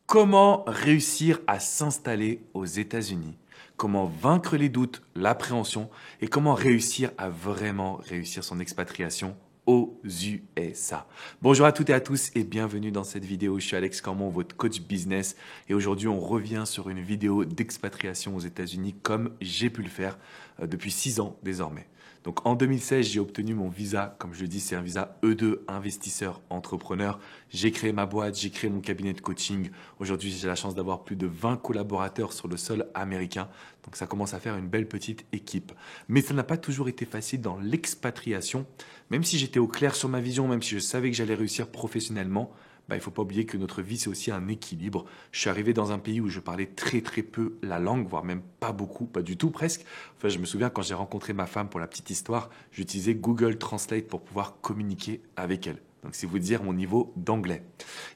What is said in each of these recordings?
Comment réussir à s'installer aux États-Unis? Comment vaincre les doutes, l'appréhension et comment réussir à vraiment réussir son expatriation aux USA. Bonjour à toutes et à tous et bienvenue dans cette vidéo. Je suis Alex Cormon, votre coach business et aujourd'hui on revient sur une vidéo d'expatriation aux États-Unis comme j'ai pu le faire depuis 6 ans désormais. Donc en 2016, j'ai obtenu mon visa, comme je le dis, c'est un visa E2, investisseur, entrepreneur. J'ai créé ma boîte, j'ai créé mon cabinet de coaching. Aujourd'hui, j'ai la chance d'avoir plus de 20 collaborateurs sur le sol américain. Donc ça commence à faire une belle petite équipe. Mais ça n'a pas toujours été facile dans l'expatriation. Même si j'étais au clair sur ma vision, même si je savais que j'allais réussir professionnellement, il ne faut pas oublier que notre vie, c'est aussi un équilibre. Je suis arrivé dans un pays où je parlais très très peu la langue, voire même pas beaucoup, pas du tout presque. Enfin, je me souviens quand j'ai rencontré ma femme pour la petite histoire, j'utilisais Google Translate pour pouvoir communiquer avec elle. Donc c'est vous dire mon niveau d'anglais.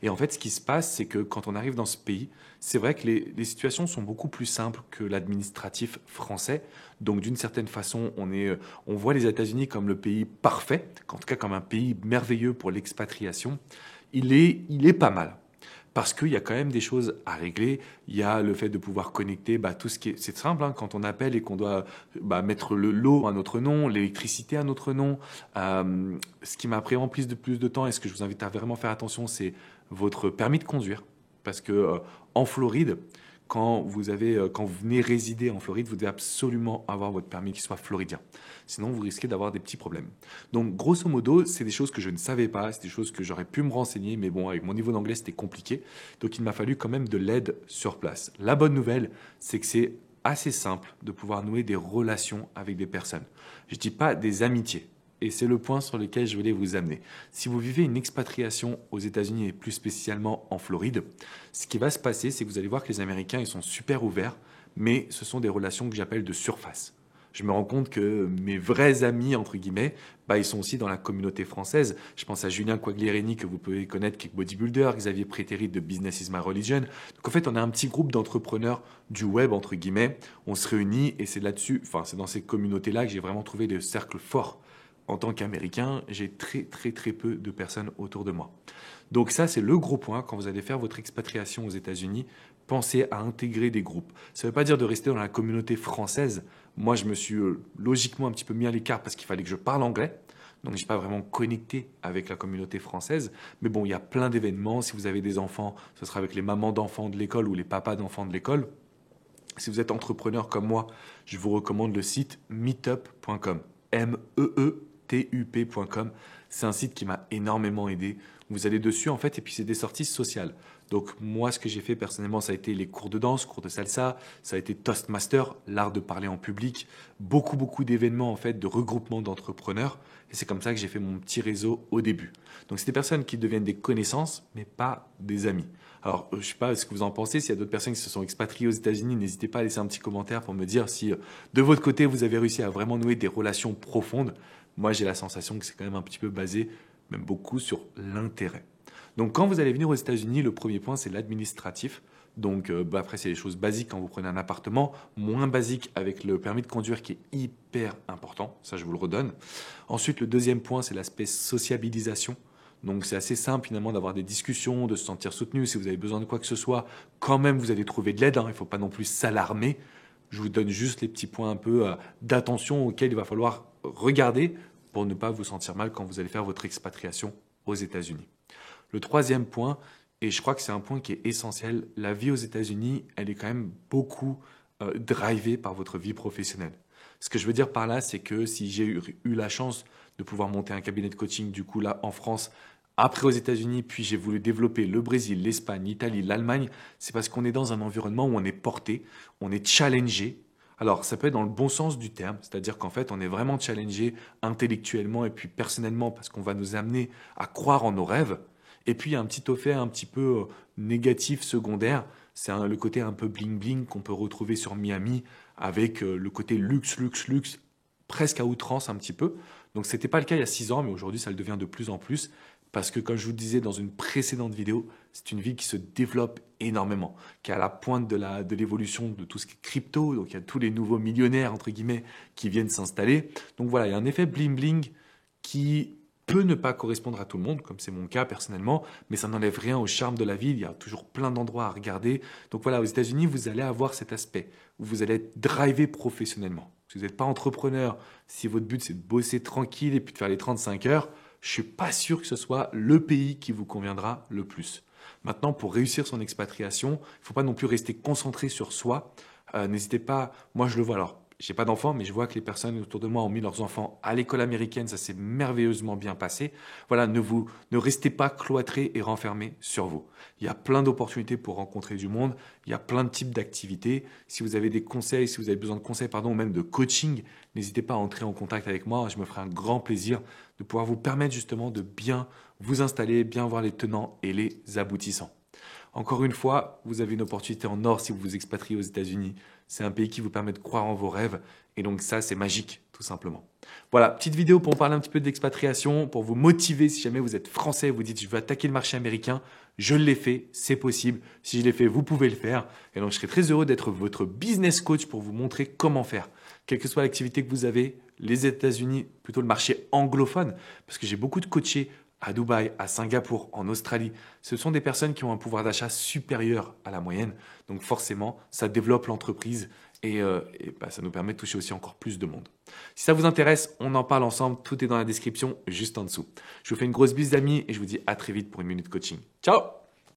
Et en fait, ce qui se passe, c'est que quand on arrive dans ce pays, c'est vrai que les situations sont beaucoup plus simples que l'administratif français. Donc d'une certaine façon, on voit les États-Unis comme le pays parfait, en tout cas comme un pays merveilleux pour l'expatriation. Il est pas mal. Parce qu'il y a quand même des choses à régler. Il y a le fait de pouvoir connecter tout ce qui est... C'est simple, hein, quand on appelle et qu'on doit mettre l'eau à notre nom, l'électricité à notre nom. Ce qui m'a pris en plus de temps et ce que je vous invite à vraiment faire attention, c'est votre permis de conduire. Parce que en Floride, quand vous venez résider en Floride, vous devez absolument avoir votre permis qui soit floridien. Sinon, vous risquez d'avoir des petits problèmes. Donc, grosso modo, c'est des choses que je ne savais pas, c'est des choses que j'aurais pu me renseigner, mais bon, avec mon niveau d'anglais, c'était compliqué. Donc, il m'a fallu quand même de l'aide sur place. La bonne nouvelle, c'est que c'est assez simple de pouvoir nouer des relations avec des personnes. Je ne dis pas des amitiés. Et c'est le point sur lequel je voulais vous amener. Si vous vivez une expatriation aux États-Unis et plus spécialement en Floride, ce qui va se passer, c'est que vous allez voir que les Américains, ils sont super ouverts, mais ce sont des relations que j'appelle de surface. Je me rends compte que mes vrais amis, entre guillemets, ils sont aussi dans la communauté française. Je pense à Julien Quagliarini, que vous pouvez connaître, qui est bodybuilder, Xavier Prétérit de Business is my religion. Donc en fait, on a un petit groupe d'entrepreneurs du web, entre guillemets. On se réunit et c'est là-dessus, c'est dans ces communautés-là que j'ai vraiment trouvé des cercles forts. En tant qu'Américain, j'ai très très très peu de personnes autour de moi. Donc ça, c'est le gros point. Quand vous allez faire votre expatriation aux États-Unis, pensez à intégrer des groupes. Ça ne veut pas dire de rester dans la communauté française. Moi, je me suis logiquement un petit peu mis à l'écart parce qu'il fallait que je parle anglais. Donc, je n'ai pas vraiment connecté avec la communauté française. Mais bon, il y a plein d'événements. Si vous avez des enfants, ce sera avec les mamans d'enfants de l'école ou les papas d'enfants de l'école. Si vous êtes entrepreneur comme moi, je vous recommande le site meetup.com. meetup.com. C'est un site qui m'a énormément aidé. Vous allez dessus en fait et puis c'est des sorties sociales. Donc moi ce que j'ai fait personnellement ça a été les cours de danse, cours de salsa, ça a été Toastmaster, l'art de parler en public, beaucoup d'événements en fait de regroupement d'entrepreneurs et c'est comme ça que j'ai fait mon petit réseau au début. Donc c'est des personnes qui deviennent des connaissances mais pas des amis. Alors, je ne sais pas ce que vous en pensez. S'il y a d'autres personnes qui se sont expatriées aux États-Unis, n'hésitez pas à laisser un petit commentaire pour me dire si de votre côté, vous avez réussi à vraiment nouer des relations profondes. Moi, j'ai la sensation que c'est quand même un petit peu basé, même beaucoup, sur l'intérêt. Donc, quand vous allez venir aux États-Unis, le premier point, c'est l'administratif. Donc, après, c'est les choses basiques quand vous prenez un appartement, moins basique avec le permis de conduire qui est hyper important. Ça, je vous le redonne. Ensuite, le deuxième point, c'est l'aspect sociabilisation. Donc c'est assez simple finalement d'avoir des discussions, de se sentir soutenu. Si vous avez besoin de quoi que ce soit, quand même vous allez trouver de l'aide. Il ne faut pas non plus s'alarmer. Je vous donne juste les petits points un peu d'attention auxquels il va falloir regarder pour ne pas vous sentir mal quand vous allez faire votre expatriation aux États-Unis. Le troisième point, et je crois que c'est un point qui est essentiel, la vie aux États-Unis, elle est quand même beaucoup drivée par votre vie professionnelle. Ce que je veux dire par là, c'est que si j'ai eu la chance de pouvoir monter un cabinet de coaching, du coup là en France, après aux États-Unis, puis j'ai voulu développer le Brésil, l'Espagne, l'Italie, l'Allemagne, c'est parce qu'on est dans un environnement où on est porté, on est challengé. Alors ça peut être dans le bon sens du terme, c'est-à-dire qu'en fait on est vraiment challengé intellectuellement et puis personnellement parce qu'on va nous amener à croire en nos rêves. Et puis il y a un petit effet un petit peu négatif secondaire, c'est le côté un peu bling-bling qu'on peut retrouver sur Miami avec le côté luxe, presque à outrance un petit peu. Donc ce n'était pas le cas il y a 6 ans, mais aujourd'hui ça le devient de plus en plus. Parce que comme je vous le disais dans une précédente vidéo, c'est une ville qui se développe énormément, qui est à la pointe de l'évolution de tout ce qui est crypto. Donc il y a tous les nouveaux millionnaires, entre guillemets, qui viennent s'installer. Donc voilà, il y a un effet bling-bling qui peut ne pas correspondre à tout le monde, comme c'est mon cas personnellement, mais ça n'enlève rien au charme de la ville. Il y a toujours plein d'endroits à regarder. Donc voilà, aux États-Unis, vous allez avoir cet aspect où vous allez être drivé professionnellement. Si vous n'êtes pas entrepreneur, si votre but c'est de bosser tranquille et puis de faire les 35 heures, je ne suis pas sûr que ce soit le pays qui vous conviendra le plus. Maintenant, pour réussir son expatriation, il ne faut pas non plus rester concentré sur soi. N'hésitez pas, moi je le vois alors. J'ai pas d'enfants, mais je vois que les personnes autour de moi ont mis leurs enfants à l'école américaine. Ça s'est merveilleusement bien passé. Voilà, ne restez pas cloîtrés et renfermés sur vous. Il y a plein d'opportunités pour rencontrer du monde. Il y a plein de types d'activités. Si vous avez des conseils, si vous avez besoin de conseils, ou même de coaching, n'hésitez pas à entrer en contact avec moi. Je me ferai un grand plaisir de pouvoir vous permettre justement de bien vous installer, bien voir les tenants et les aboutissants. Encore une fois, vous avez une opportunité en or si vous vous expatriez aux États-Unis. C'est un pays qui vous permet de croire en vos rêves. Et donc ça, c'est magique, tout simplement. Voilà, petite vidéo pour parler un petit peu d'expatriation, pour vous motiver si jamais vous êtes français, vous dites je veux attaquer le marché américain. Je l'ai fait, c'est possible. Si je l'ai fait, vous pouvez le faire. Et donc je serai très heureux d'être votre business coach pour vous montrer comment faire. Quelle que soit l'activité que vous avez, les États-Unis, plutôt le marché anglophone, parce que j'ai beaucoup de coachés à Dubaï, à Singapour, en Australie, ce sont des personnes qui ont un pouvoir d'achat supérieur à la moyenne. Donc forcément, ça développe l'entreprise et ça nous permet de toucher aussi encore plus de monde. Si ça vous intéresse, on en parle ensemble. Tout est dans la description juste en dessous. Je vous fais une grosse bise d'amis et je vous dis à très vite pour une minute coaching. Ciao!